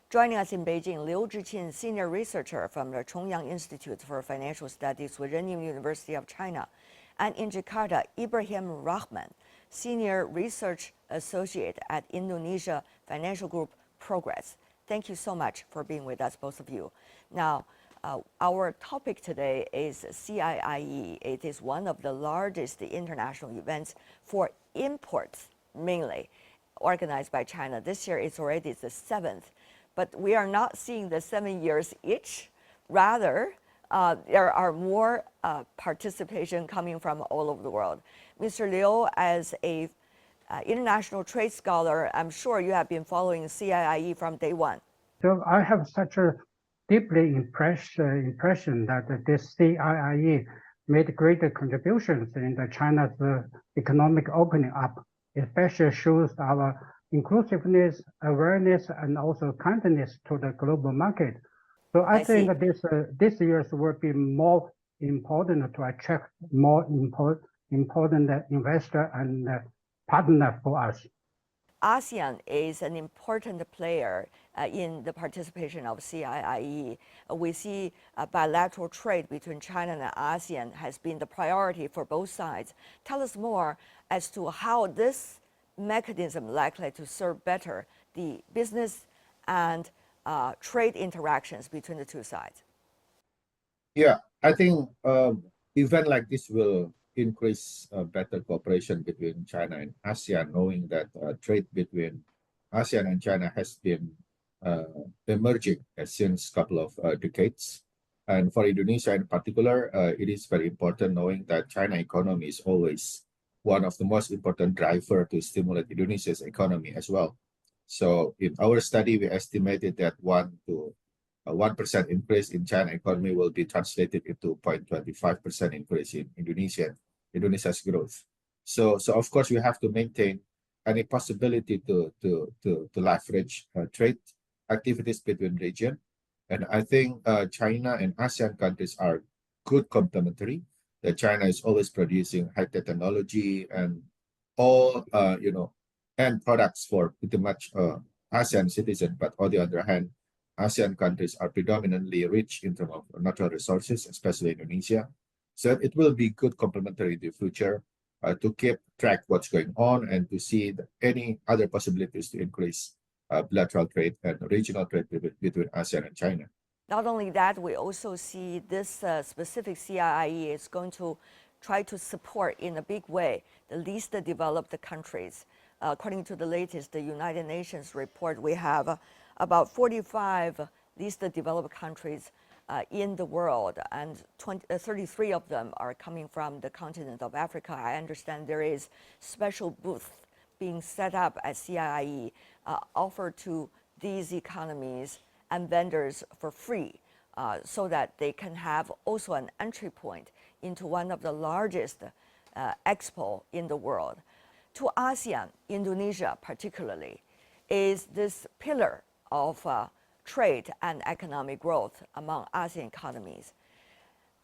Joining us in Beijing, Liu Zhiqin, senior researcher from the Chongyang Institute for Financial Studies with Renmin University of China, and in Jakarta, Ibrahim Rahman, senior research associate at Indonesia Financial Group Progress. Thank you so much for being with us, both of you. Now, our topic today is CIIE. It is one of the largest international events for imports, mainly organized by China. This year, it's already the 7th. But we are not seeing the 7 years each. Rather, there are more participation coming from all over the world. Mr. Liu, as a international trade scholar, I'm sure you have been following CIIE from day one. So I have such a deeply impression that this CIIE made greater contributions in China's economic opening up, especially shows our inclusiveness, awareness, and also kindness to the global market. So I think this year's will be more important to attract more important investor and partner for us. ASEAN is an important player in the participation of CIIE. We see bilateral trade between China and ASEAN has been the priority for both sides. Tell us more as to how this mechanism likely to serve better the business and trade interactions between the two sides. Yeah, I think event like this will increase better cooperation between China and ASEAN, knowing that trade between ASEAN and China has been emerging since a couple of decades. And for Indonesia in particular, it is very important knowing that China economy is always one of the most important driver to stimulate Indonesia's economy as well. So in our study, we estimated that 1% increase in China economy will be translated into 0.25% increase in Indonesia's growth. So of course we have to maintain any possibility to leverage trade activities between region, and I think China and ASEAN countries are good complementary. That China is always producing high technology and all end products for pretty much ASEAN citizens, but on the other hand, ASEAN countries are predominantly rich in terms of natural resources, especially Indonesia. So it will be good complementary in the future to keep track what's going on and to see any other possibilities to increase bilateral trade and regional trade between ASEAN and China. Not only that, we also see this specific CIIE is going to try to support in a big way the least developed countries. According to the latest the United Nations report, we have about 45 least developed countries in the world, and 33 of them are coming from the continent of Africa. I understand there is special booth being set up at CIIE offered to these economies and vendors for free, so that they can have also an entry point into one of the largest expo in the world. To ASEAN, Indonesia particularly, is this pillar of trade and economic growth among ASEAN economies.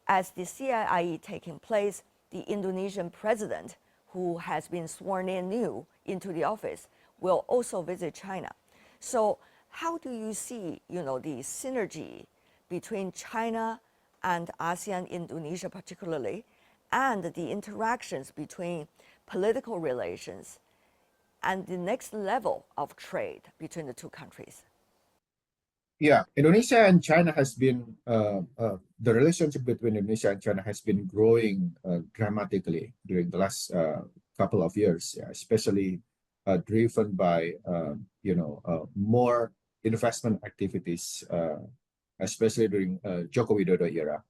As the CIIE taking place, the Indonesian president, who has been sworn in new into the office, will also visit China. So how do you see, the synergy between China and ASEAN, Indonesia particularly, and the interactions between political relations and the next level of trade between the two countries? Yeah, Indonesia and China has been, the relationship between Indonesia and China has been growing dramatically during the last couple of years, especially driven by, more investment activities, especially during Joko Widodo era,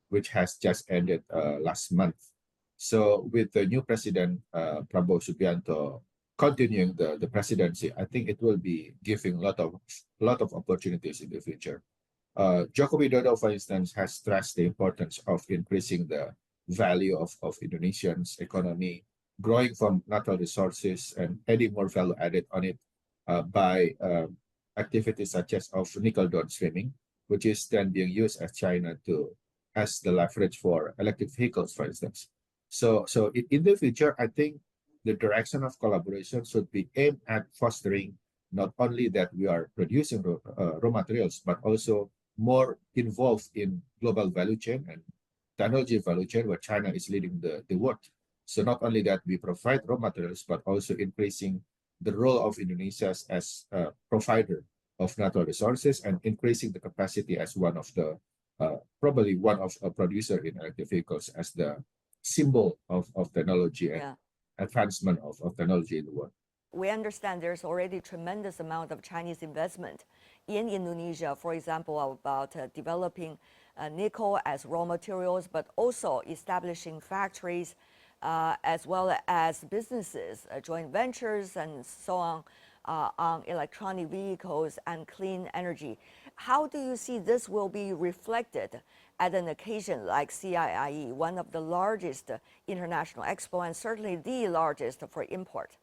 which has just ended last month. So with the new president, Prabowo Subianto, continuing the presidency, I think it will be giving a lot of opportunities in the future. Joko Widodo, for instance, has stressed the importance of increasing the value of Indonesians' economy, growing from natural resources and adding more value added on it by activities such as of nickel downstreaming, which is then being used as China as the leverage for electric vehicles, for instance. So in the future, I think the direction of collaboration should be aimed at fostering not only that we are producing raw materials, but also more involved in global value chain and technology value chain, where China is leading the world. So not only that we provide raw materials, but also increasing the role of Indonesia as a provider of natural resources and increasing the capacity as one of the probably one of a producer in electric vehicles, as the symbol of technology and advancement of technology in the world. We understand there's already tremendous amount of Chinese investment in Indonesia, for example, about developing nickel as raw materials, but also establishing factories as well as businesses, joint ventures and so on electronic vehicles and clean energy. How do you see this will be reflected at an occasion like CIIE, one of the largest international expo and certainly the largest for import?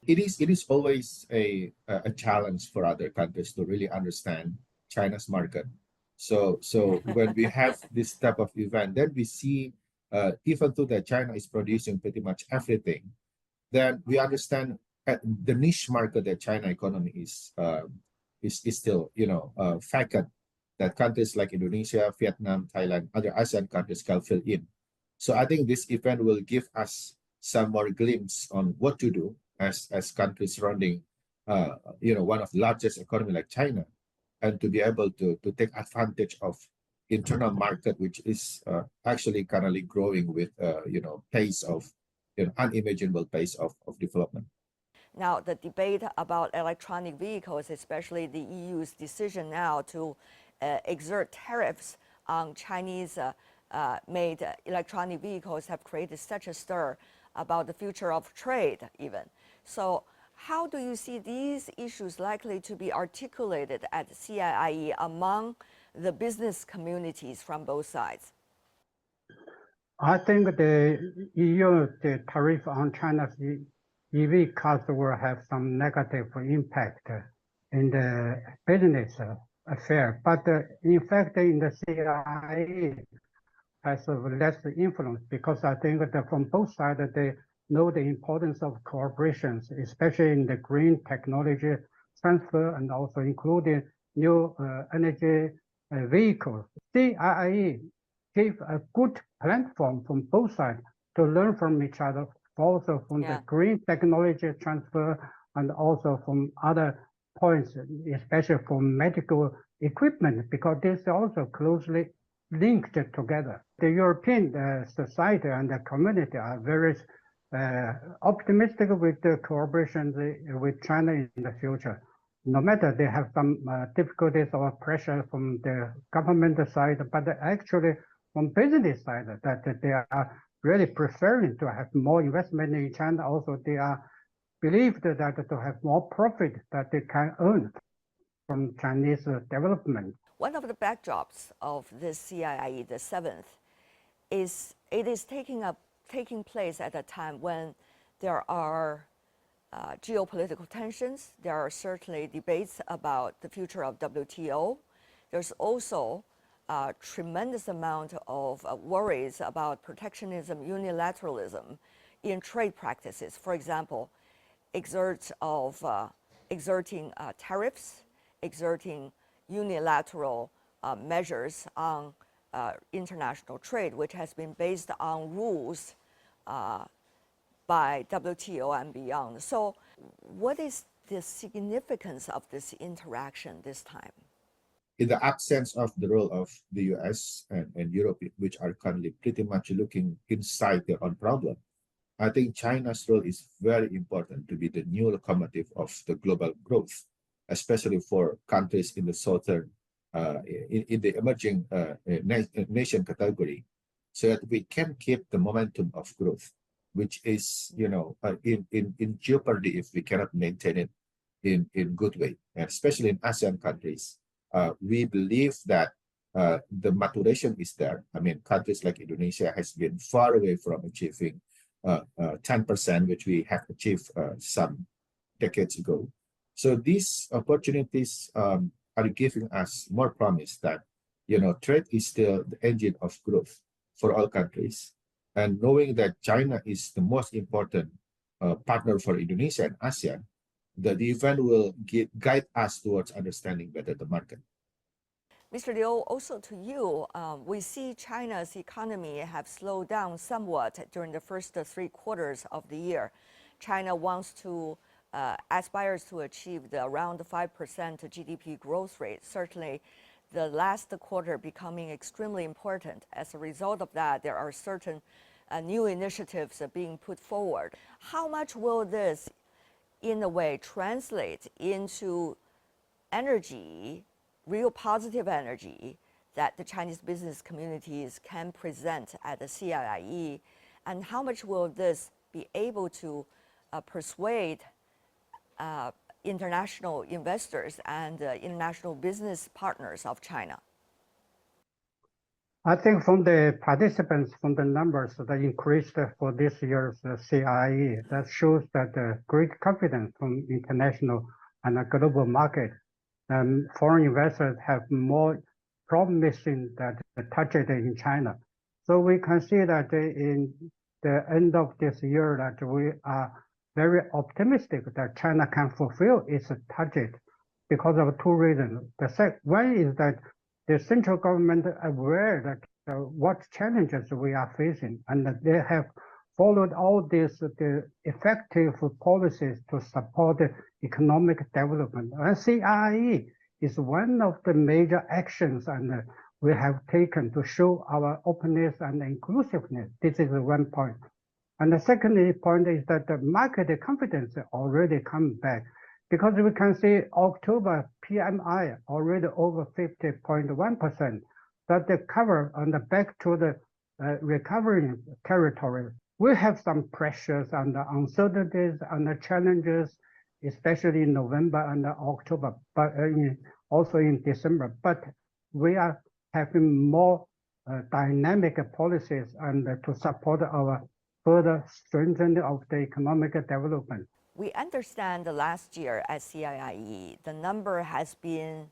It is always a challenge for other countries to really understand China's market. So when we have this type of event, then we see even though that China is producing pretty much everything, then we understand the niche market that China economy is still facet that countries like Indonesia, Vietnam, Thailand, other ASEAN countries can fill in. So I think this event will give us some more glimpse on what to do as countries surrounding one of the largest economy like China, and to be able to take advantage of internal market, which is actually currently growing with pace of unimaginable pace of development. Now, the debate about electronic vehicles, especially the EU's decision now to exert tariffs on Chinese made electronic vehicles, have created such a stir about the future of trade even. So how do you see these issues likely to be articulated at CIIE among the business communities from both sides? I think the EU, the tariff on China's EV cars will have some negative impact in the business affair. But in fact, in the CIIE has less influence, because I think that from both sides, they know the importance of cooperation, especially in the green technology transfer and also including new energy vehicles. CIIE gave a good platform from both sides to learn from each other, also from the green technology transfer and also from other points, especially from medical equipment, because this is also closely linked together. The European society and the community are very optimistic with the cooperation with China in the future. No matter they have some difficulties or pressure from the government side, but actually from business side, that they are really preferring to have more investment in China. Also, they are believed that to have more profit that they can earn from Chinese development. One of the backdrops of this CIIE, the seventh, is it is taking place at a time when there are geopolitical tensions. There are certainly debates about the future of WTO. There's also a tremendous amount of worries about protectionism, unilateralism in trade practices. For example, exerting tariffs, exerting unilateral measures on international trade, which has been based on rules by WTO and beyond. So what is the significance of this interaction this time? In the absence of the role of the US and Europe, which are currently pretty much looking inside their own problem, I think China's role is very important to be the new locomotive of the global growth, especially for countries in the southern, in the emerging nation category, so that we can keep the momentum of growth, which is, in jeopardy if we cannot maintain it in good way, and especially in ASEAN countries. We believe that the maturation is there. I mean, countries like Indonesia has been far away from achieving 10%, which we have achieved some decades ago. So these opportunities are giving us more promise that, trade is still the engine of growth for all countries. And knowing that China is the most important partner for Indonesia and ASEAN, the event will guide us towards understanding better the market. Mr. Liu, also to you, we see China's economy have slowed down somewhat during the first 3 quarters of the year. China wants to aspires to achieve the around 5% GDP growth rate. Certainly, the last quarter becoming extremely important. As a result of that, there are certain new initiatives being put forward. How much will this, in a way, translate into energy, real positive energy that the Chinese business communities can present at the CIIE, and how much will this be able to persuade international investors and international business partners of China? I think from the participants, from the numbers that increased for this year's CIIE, that shows that great confidence from international and global market. Foreign investors have more promising that target in China. So we can see that in the end of this year that we are very optimistic that China can fulfill its target because of 2 reasons. One is that the central government aware that what challenges we are facing, and that they have followed all these the effective policies to support economic development. And CIIE is one of the major actions and we have taken to show our openness and inclusiveness. This is one point. And the second point is that the market confidence already come back, because we can see October PMI already over 50.1%, that the cover on the back to the recovering territory. We have some pressures and uncertainties and challenges, especially in November and October, but also in December. But we are having more dynamic policies and to support our further strengthening of the economic development. We understand the last year at CIIE, the number has been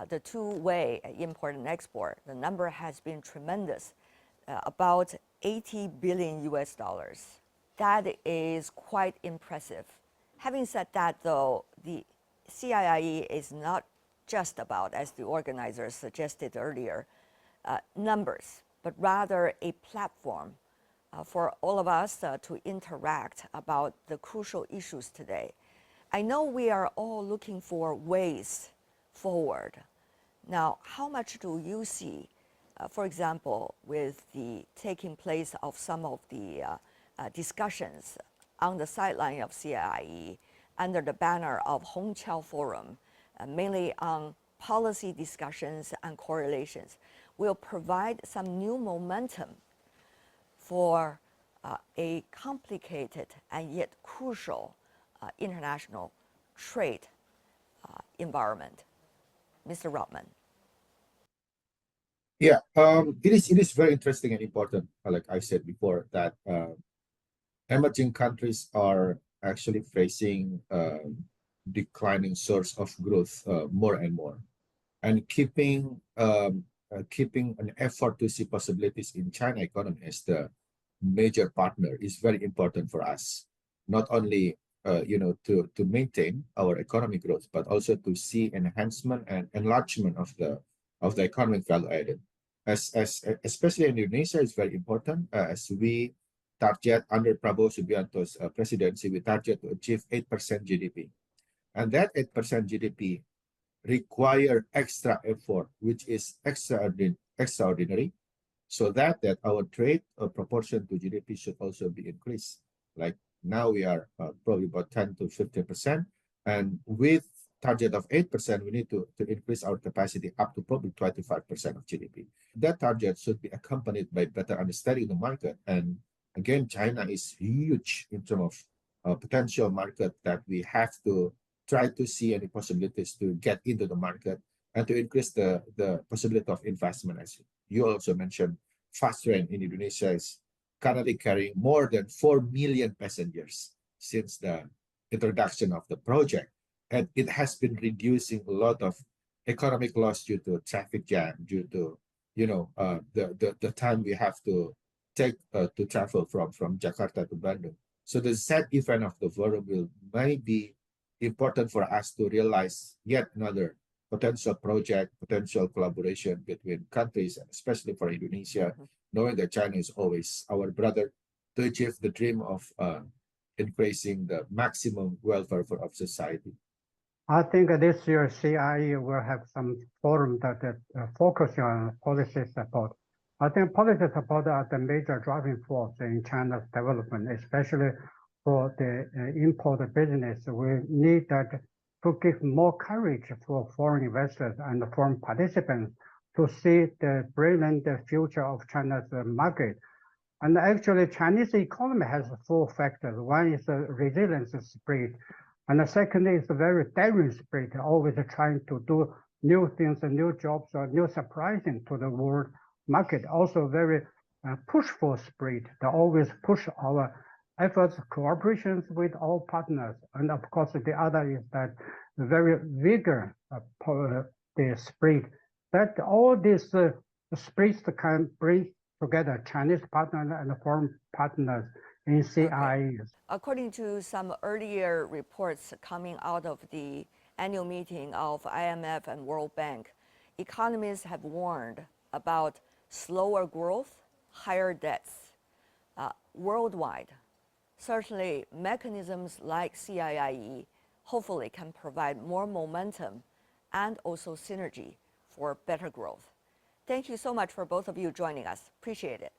the two-way import and export. The number has been tremendous, about 80 billion US dollars. That is quite impressive. Having said that, though, the CIIE is not just about, as the organizers suggested earlier, numbers, but rather a platform for all of us to interact about the crucial issues today. I know we are all looking for ways forward. Now, how much do you see, for example, with the taking place of some of the discussions on the sideline of CIIE under the banner of Hongqiao Forum, mainly on policy discussions and correlations, will provide some new momentum for a complicated and yet crucial international trade environment? Mr. Rotman. Yeah, it is very interesting and important, like I said before, that emerging countries are actually facing declining source of growth more and more, and keeping an effort to see possibilities in China economy as the major partner is very important for us. Not only to maintain our economic growth, but also to see enhancement and enlargement of the economic value added. Especially in Indonesia is very important, as we target under Prabowo Subianto's presidency, we target to achieve 8% GDP. And that 8% GDP require extra effort, which is extraordinary, so that our trade proportion to GDP should also be increased. Like now we are probably about 10 to 15%, and with target of 8%, we need to increase our capacity up to probably 25% of GDP. That target should be accompanied by better understanding the market. And again, China is huge in terms of potential market that we have to try to see any possibilities to get into the market and to increase the possibility of investment. As you also mentioned, fast train in Indonesia is currently carrying more than 4 million passengers since the introduction of the project. And it has been reducing a lot of economic loss due to traffic jam, due to the time we have to take to travel from Jakarta to Bandung. So the sad event of the forum will maybe important for us to realize yet another potential project, potential collaboration between countries, especially for Indonesia, knowing that China is always our brother, to achieve the dream of increasing the maximum welfare of society. I think this year CIIE will have some forum that focus on policy support. I think policy support are the major driving force in China's development, especially for the import business. We need that to give more courage for foreign investors and foreign participants to see the brilliant future of China's market. And actually, Chinese economy has four factors. One is the resilience spirit, and the second is a very daring spirit, always trying to do new things, new jobs, or new surprising to the world market. Also very pushful spirit, they always push our efforts, cooperations with all partners. And of course, the other is that very vigor, the spirit, that all these spirits can bring together Chinese partners and foreign partners in CIIE. Okay. According to some earlier reports coming out of the annual meeting of IMF and World Bank, economists have warned about slower growth, higher debts worldwide. Certainly, mechanisms like CIIE hopefully can provide more momentum and also synergy for better growth. Thank you so much for both of you joining us. Appreciate it.